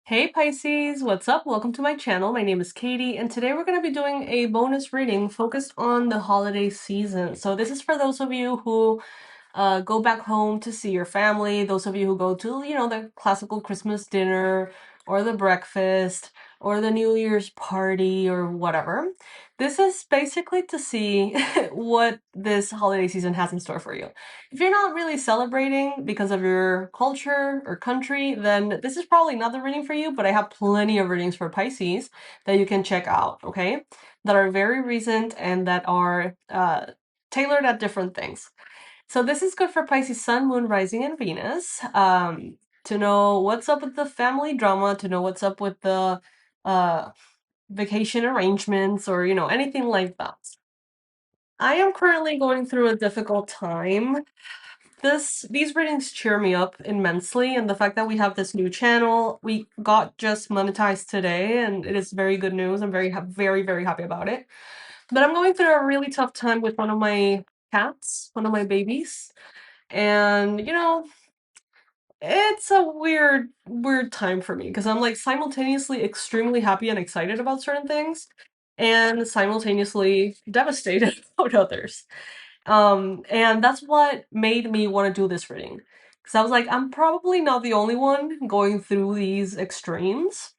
Hey Pisces, what's up? Welcome to my channel. My name is Katie, and today we're going to be doing a bonus reading focused on the holiday season. So this is for those of you who go back home to see your family, those of you who go to, the classical Christmas dinner or the breakfast or the New Year's party or whatever. This is basically to see what this holiday season has in store for you. If you're not really celebrating because of your culture or country, then this is probably not the reading for you, but I have plenty of readings for Pisces that you can check out, okay? That are very recent and that are tailored at different things. So this is good for Pisces Sun, Moon, Rising, and Venus. To know what's up with the family drama, to know what's up with the uh, vacation arrangements, or anything like that. I am currently going through a difficult time. These readings cheer me up immensely, and the fact that we have this new channel, we got just monetized today, and it is very good news. I'm very, very happy about it. But I'm going through a really tough time with one of my cats, one of my babies. And it's a weird time for me because I'm like simultaneously extremely happy and excited about certain things and simultaneously devastated about others. And that's what made me want to do this reading. Because I was like, I'm probably not the only one going through these extremes.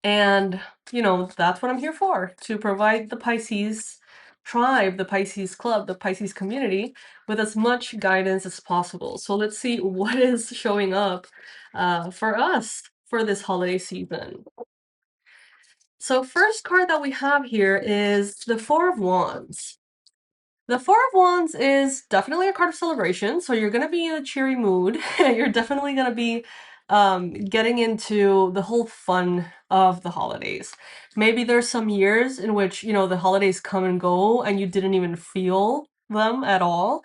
And, that's what I'm here for, to provide the Pisces tribe, the Pisces club, the Pisces community with as much guidance as possible. So let's see what is showing up for us for this holiday season. So first card that we have here is the Four of Wands. The Four of Wands is definitely a card of celebration, so you're gonna be in a cheery mood. You're definitely gonna be getting into the whole fun of the holidays. Maybe there's some years in which, the holidays come and go and you didn't even feel them at all.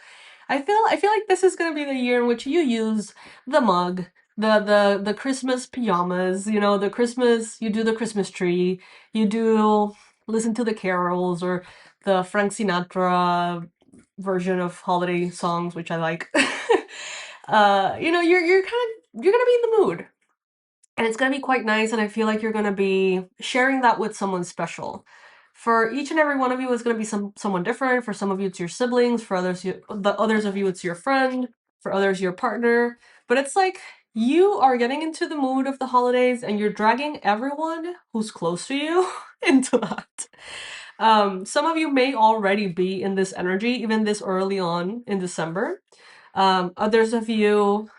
I feel like this is gonna be the year in which you use the mug, the Christmas pajamas, you do the Christmas tree, you do listen to the carols or the Frank Sinatra version of holiday songs, which I like. You're gonna be in the mood. And it's gonna be quite nice, and I feel like you're gonna be sharing that with someone special. For each and every one of you, it's gonna be someone different. For some of you, it's your siblings. For the others of you, it's your friend. For others, your partner. But it's like you are getting into the mood of the holidays, and you're dragging everyone who's close to you into that. Some of you may already be in this energy, even this early on in December. Others of you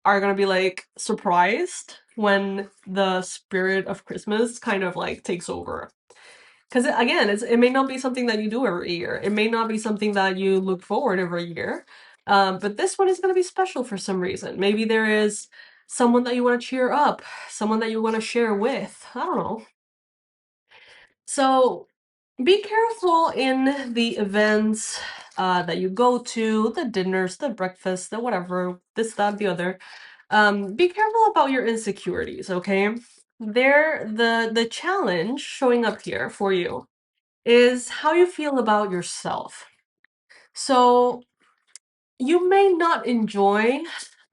are gonna be like surprised when the spirit of Christmas kind of like takes over. Because again, it may not be something that you do every year. It may not be something that you look forward every year. But this one is gonna be special for some reason. Maybe there is someone that you want to cheer up, someone that you want to share with. I don't know. So be careful in the events that you go to, the dinners, the breakfast, the whatever, this, that, the other. Be careful about your insecurities, okay? The challenge showing up here for you is how you feel about yourself. So you may not enjoy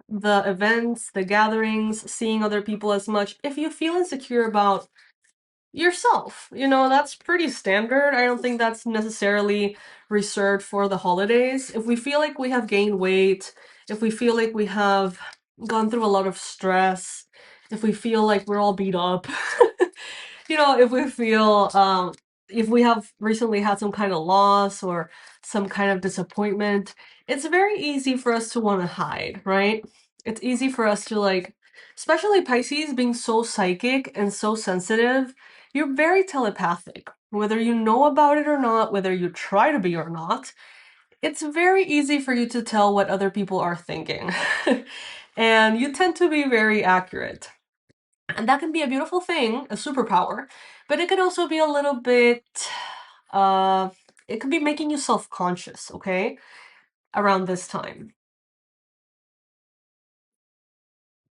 the events, the gatherings, seeing other people as much if you feel insecure about yourself. That's pretty standard. I don't think that's necessarily reserved for the holidays. If we feel like we have gained weight, if we feel like we have gone through a lot of stress, if we feel like we're all beat up, if we feel if we have recently had some kind of loss or some kind of disappointment, it's very easy for us to want to hide, right? It's easy for us to like, especially Pisces being so psychic and so sensitive, you're very telepathic. Whether you know about it or not, whether you try to be or not, it's very easy for you to tell what other people are thinking. And you tend to be very accurate. And that can be a beautiful thing, a superpower, but it could also be a little bit, uh, it could be making you self-conscious, okay? Around this time.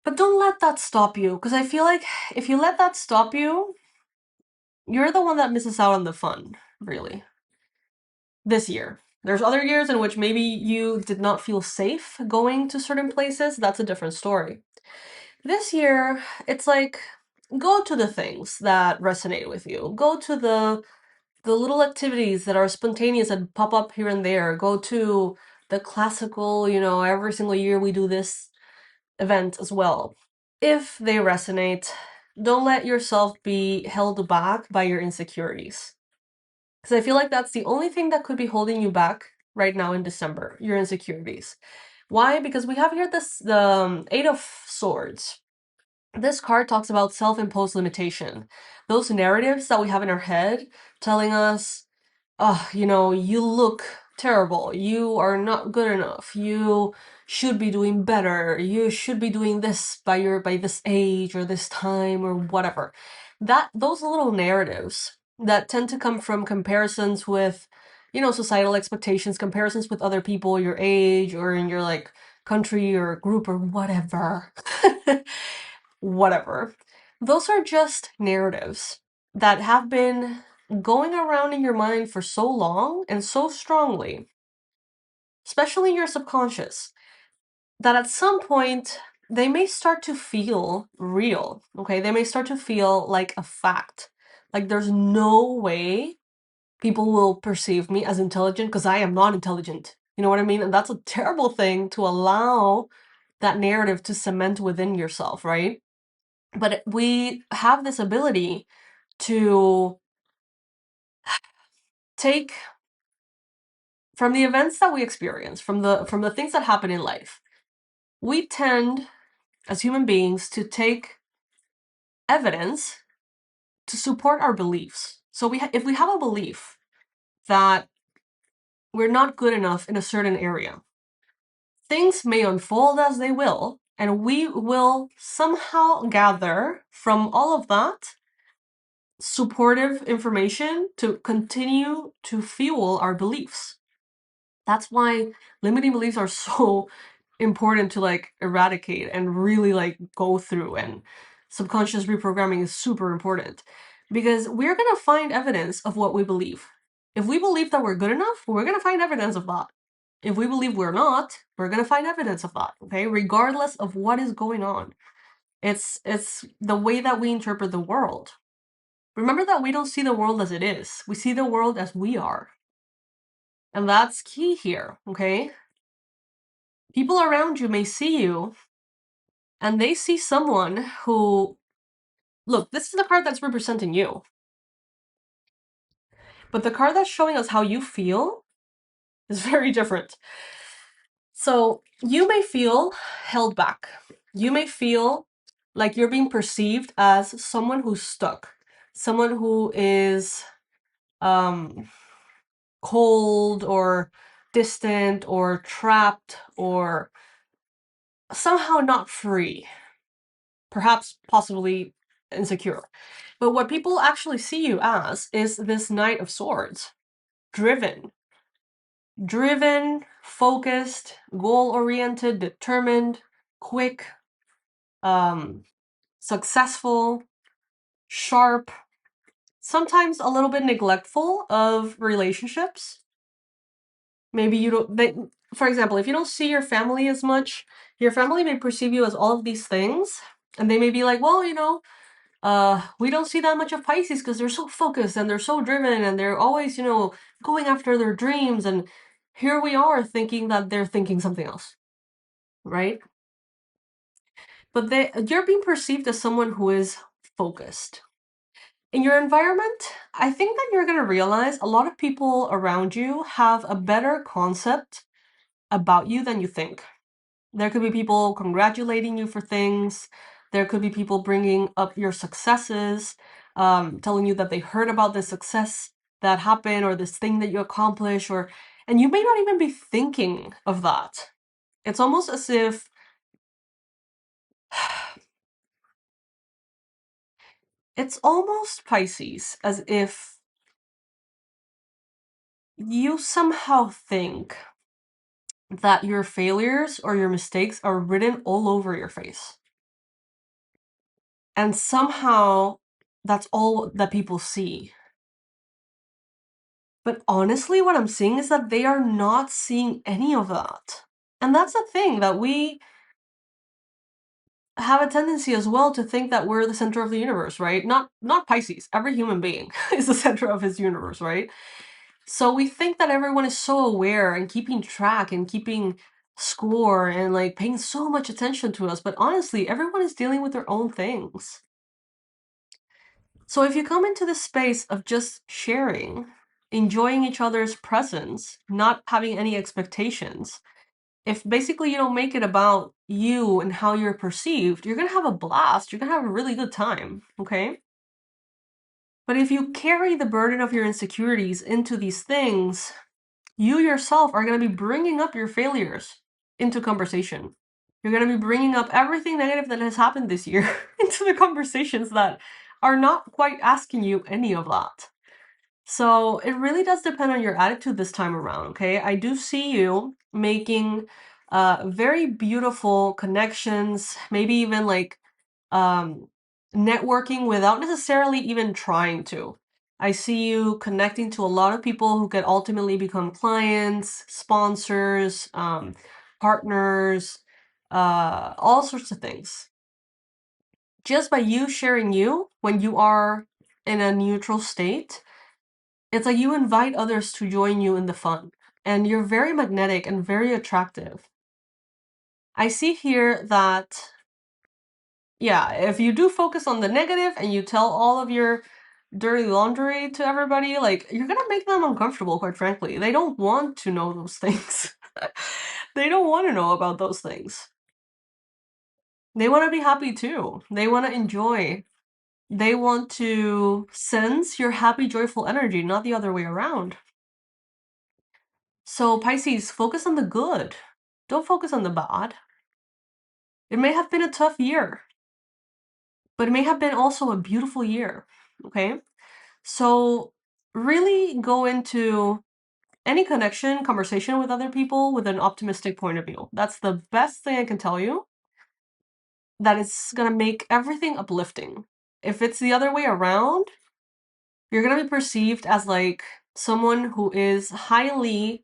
But don't let that stop you, because I feel like if you let that stop you, you're the one that misses out on the fun, really. This year. There's other years in which maybe you did not feel safe going to certain places. That's a different story. This year, it's like go to the things that resonate with you. Go to the little activities that are spontaneous and pop up here and there. Go to the classical, every single year we do this event as well. If they resonate, don't let yourself be held back by your insecurities. Because I feel like that's the only thing that could be holding you back right now in December, your insecurities. Why? Because we have here the Eight of Swords. This card talks about self-imposed limitation. Those narratives that we have in our head telling us, oh, you look terrible. You are not good enough. You should be doing better. You should be doing this by this age or this time or whatever. Those little narratives that tend to come from comparisons with, societal expectations, comparisons with other people your age or in your like country or group or whatever. Whatever. Those are just narratives that have been going around in your mind for so long and so strongly, especially your subconscious, that at some point they may start to feel real, okay? They may start to feel like a fact. Like there's no way people will perceive me as intelligent because I am not intelligent. You know what I mean? And that's a terrible thing to allow that narrative to cement within yourself, right? But we have this ability to take from the events that we experience, from the things that happen in life. We tend, as human beings, to take evidence to support our beliefs. So if we have a belief that we're not good enough in a certain area, things may unfold as they will, and we will somehow gather from all of that supportive information to continue to fuel our beliefs. That's why limiting beliefs are so important to like eradicate and really like go through, and subconscious reprogramming is super important because we're going to find evidence of what we believe. If we believe that we're good enough, we're going to find evidence of that. If we believe we're not, we're going to find evidence of that, okay? Regardless of what is going on. It's the way that we interpret the world. Remember that we don't see the world as it is. We see the world as we are. And that's key here, okay? People around you may see you and they see someone who, look, this is the card that's representing you. But the card that's showing us how you feel is very different. So you may feel held back. You may feel like you're being perceived as someone who's stuck, someone who is cold or distant or trapped or somehow not free, perhaps possibly insecure. But what people actually see you as is this Knight of Swords, driven, focused, goal-oriented, determined, quick, successful, sharp, sometimes a little bit neglectful of relationships. Maybe you don't, for example, if you don't see your family as much, your family may perceive you as all of these things, and they may be like, well, we don't see that much of Pisces because they're so focused and they're so driven and they're always, going after their dreams. And here we are thinking that they're thinking something else, right? But you're being perceived as someone who is focused. In your environment, I think that you're going to realize a lot of people around you have a better concept about you than you think. There could be people congratulating you for things. There could be people bringing up your successes, telling you that they heard about the success that happened or this thing that you accomplished, and you may not even be thinking of that. It's almost as if it's almost, Pisces, as if you somehow think that your failures or your mistakes are written all over your face. And somehow that's all that people see. But honestly, what I'm seeing is that they are not seeing any of that. And that's the thing that have a tendency as well to think that we're the center of the universe, right? Not Pisces. Every human being is the center of his universe, right? So we think that everyone is so aware and keeping track and keeping score and like paying so much attention to us, but honestly, everyone is dealing with their own things. So if you come into this space of just sharing, enjoying each other's presence, not having any expectations, if basically you don't make it about you and how you're perceived, you're gonna have a blast. You're gonna have a really good time, okay? But if you carry the burden of your insecurities into these things, you yourself are gonna be bringing up your failures into conversation. You're gonna be bringing up everything negative that has happened this year into the conversations that are not quite asking you any of that. So it really does depend on your attitude this time around, okay? I do see you making very beautiful connections, maybe even like networking without necessarily even trying to. I see you connecting to a lot of people who could ultimately become clients, sponsors, partners, all sorts of things. Just by you sharing you when you are in a neutral state, it's like you invite others to join you in the fun, and you're very magnetic and very attractive. I see here that, yeah, if you do focus on the negative and you tell all of your dirty laundry to everybody, like, you're gonna make them uncomfortable, quite frankly. They don't want to know those things. They don't want to know about those things. They want to be happy too. They want to enjoy. They want to sense your happy, joyful energy, not the other way around. So Pisces, focus on the good. Don't focus on the bad. It may have been a tough year, but it may have been also a beautiful year, okay? So really go into any connection, conversation with other people with an optimistic point of view. That's the best thing I can tell you. That it's gonna make everything uplifting. If it's the other way around, you're gonna be perceived as like someone who is highly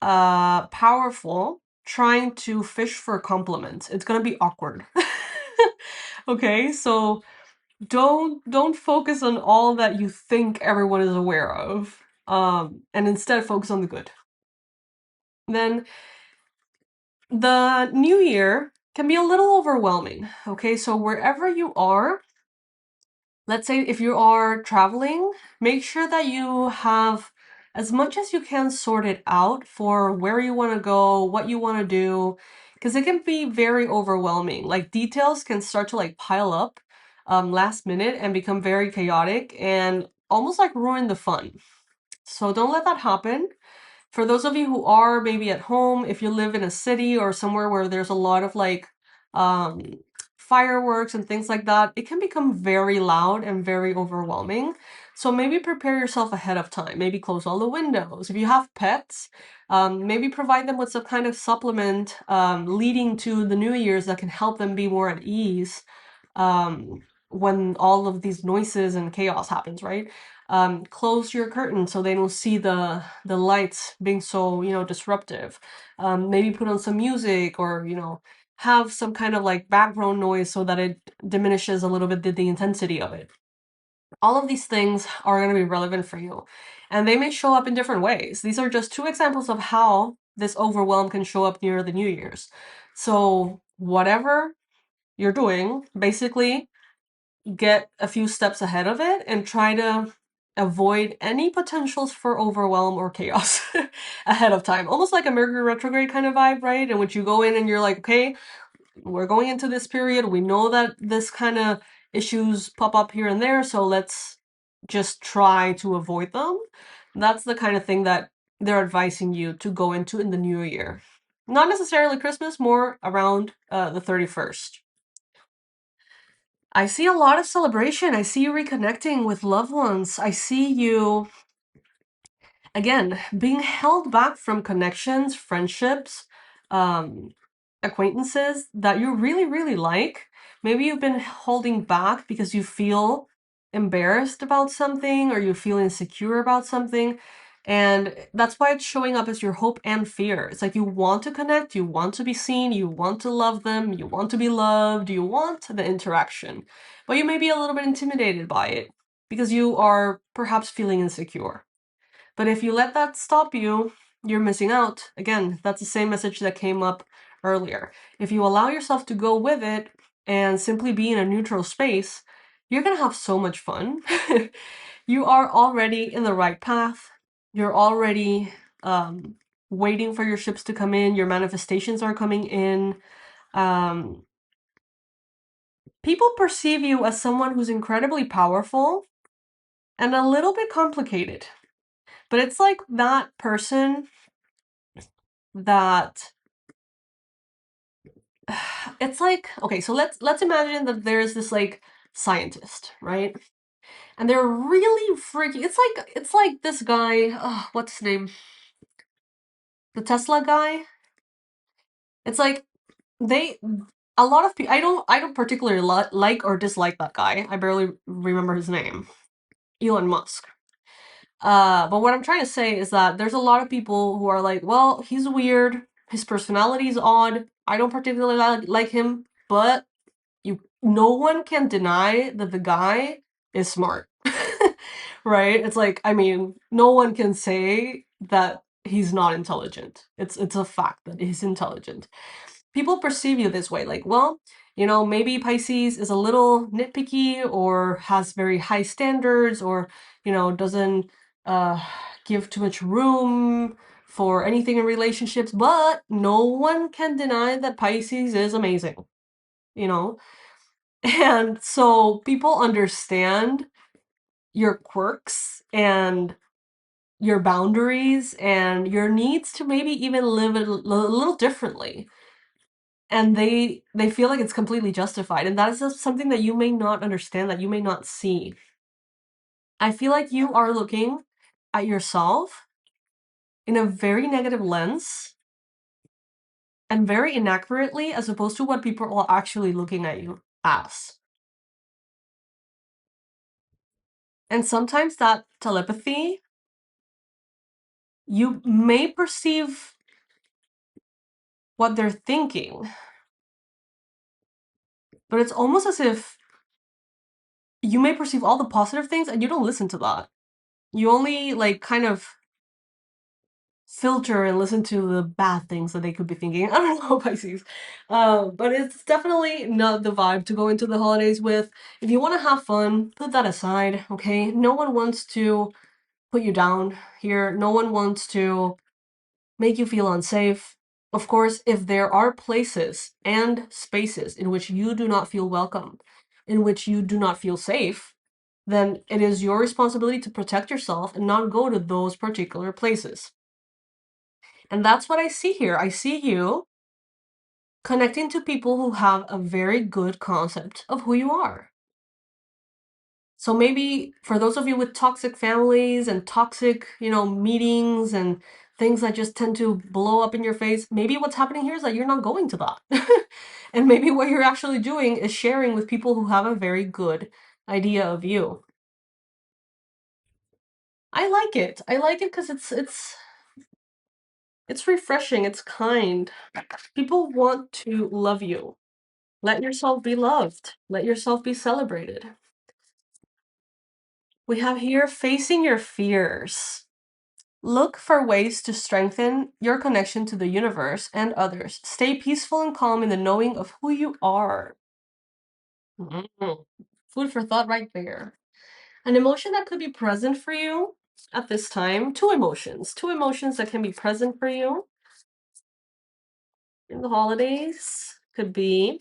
powerful trying to fish for compliments. It's gonna be awkward. Okay, so don't focus on all that you think everyone is aware of, and instead focus on the good. Then the new year can be a little overwhelming. Okay, so wherever you are, let's say if you are traveling, make sure that you have as much as you can sorted out for where you want to go, what you want to do, because it can be very overwhelming. Like details can start to like pile up last minute and become very chaotic and almost like ruin the fun. So don't let that happen. For those of you who are maybe at home, if you live in a city or somewhere where there's a lot of like um, fireworks and things like that, it can become very loud and very overwhelming. So maybe prepare yourself ahead of time. Maybe close all the windows. If you have pets, maybe provide them with some kind of supplement leading to the New Year's that can help them be more at ease when all of these noises and chaos happens, right? Close your curtain so they don't see the lights being so, you know, disruptive. Maybe put on some music or, you know, have some kind of like background noise so that it diminishes a little bit the intensity of it. All of these things are going to be relevant for you, and they may show up in different ways. These are just two examples of how this overwhelm can show up near the New Year's. So whatever you're doing, basically get a few steps ahead of it and try to avoid any potentials for overwhelm or chaos ahead of time. Almost like a Mercury retrograde kind of vibe, right? In which you go in and you're like, okay, we're going into this period. We know that this kind of issues pop up here and there, so let's just try to avoid them. That's the kind of thing that they're advising you to go into in the new year. Not necessarily Christmas, more around the 31st. I see a lot of celebration. I see you reconnecting with loved ones. I see you, again, being held back from connections, friendships, um, acquaintances that you really, really like. Maybe you've been holding back because you feel embarrassed about something or you feel insecure about something. And that's why it's showing up as your hope and fear. It's like you want to connect, you want to be seen, you want to love them, you want to be loved, you want the interaction. But you may be a little bit intimidated by it because you are perhaps feeling insecure. But if you let that stop you, you're missing out. Again, that's the same message that came up earlier. If you allow yourself to go with it and simply be in a neutral space, you're gonna have so much fun. You are already in the right path. You're already waiting for your ships to come in. Your manifestations are coming in. Um, People perceive you as someone who's incredibly powerful and a little bit complicated. But it's like that person that it's like, okay, so let's imagine that there's this like scientist, right? And they're really freaky. It's like this guy, oh, what's his name? The Tesla guy. It's like they a lot of people I don't particularly like or dislike that guy. I barely remember his name. Elon Musk. But what I'm trying to say is that there's a lot of people who are like, well, he's weird, his personality is odd, I don't particularly like him, but no one can deny that the guy is smart. Right? It's like, I mean, no one can say that he's not intelligent. It's a fact that he's intelligent. People perceive you this way, like, well, maybe Pisces is a little nitpicky or has very high standards or, doesn't uh, give too much room for anything in relationships, but no one can deny that Pisces is amazing, you know? And so people understand your quirks and your boundaries and your needs to maybe even live a little differently, and they feel like it's completely justified, and that is just something that you may not understand, that you may not see. I feel like you are looking at yourself in a very negative lens and very inaccurately as opposed to what people are actually looking at you as. And sometimes that telepathy, you may perceive what they're thinking, but it's almost as if you may perceive all the positive things and you don't listen to that. You only like kind of filter and listen to the bad things that they could be thinking. I don't know, Pisces. But it's definitely not the vibe to go into the holidays with. If you want to have fun, put that aside, okay? No one wants to put you down here. No one wants to make you feel unsafe. Of course, if there are places and spaces in which you do not feel welcome, in which you do not feel safe, then it is your responsibility to protect yourself and not go to those particular places. And that's what I see here. I see you connecting to people who have a very good concept of who you are. So maybe for those of you with toxic families and toxic, meetings and things that just tend to blow up in your face, maybe what's happening here is that you're not going to that. And maybe what you're actually doing is sharing with people who have a very good idea of you. I like it. I like it because it's refreshing, it's kind. People want to love you. Let yourself be loved. Let yourself be celebrated. We have here facing your fears. Look for ways to strengthen your connection to the universe and others. Stay peaceful and calm in the knowing of who you are. Mm. Food for thought right there. An emotion that could be present for you at this time. Two emotions that can be present for you in the holidays could be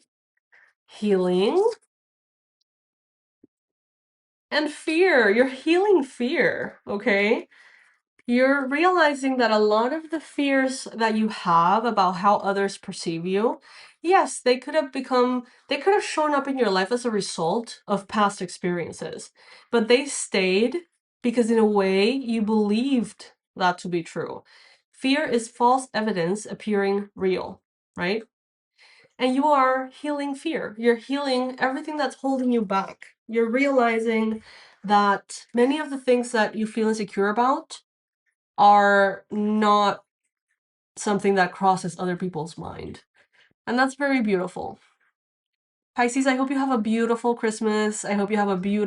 healing and fear. You're healing fear, okay? You're realizing that a lot of the fears that you have about how others perceive you, yes, they could have shown up in your life as a result of past experiences, but they stayed because in a way you believed that to be true. Fear is false evidence appearing real, right? And you are healing fear. You're healing everything that's holding you back. You're realizing that many of the things that you feel insecure about are not something that crosses other people's mind. And that's very beautiful. Pisces, I hope you have a beautiful Christmas. I hope you have a beautiful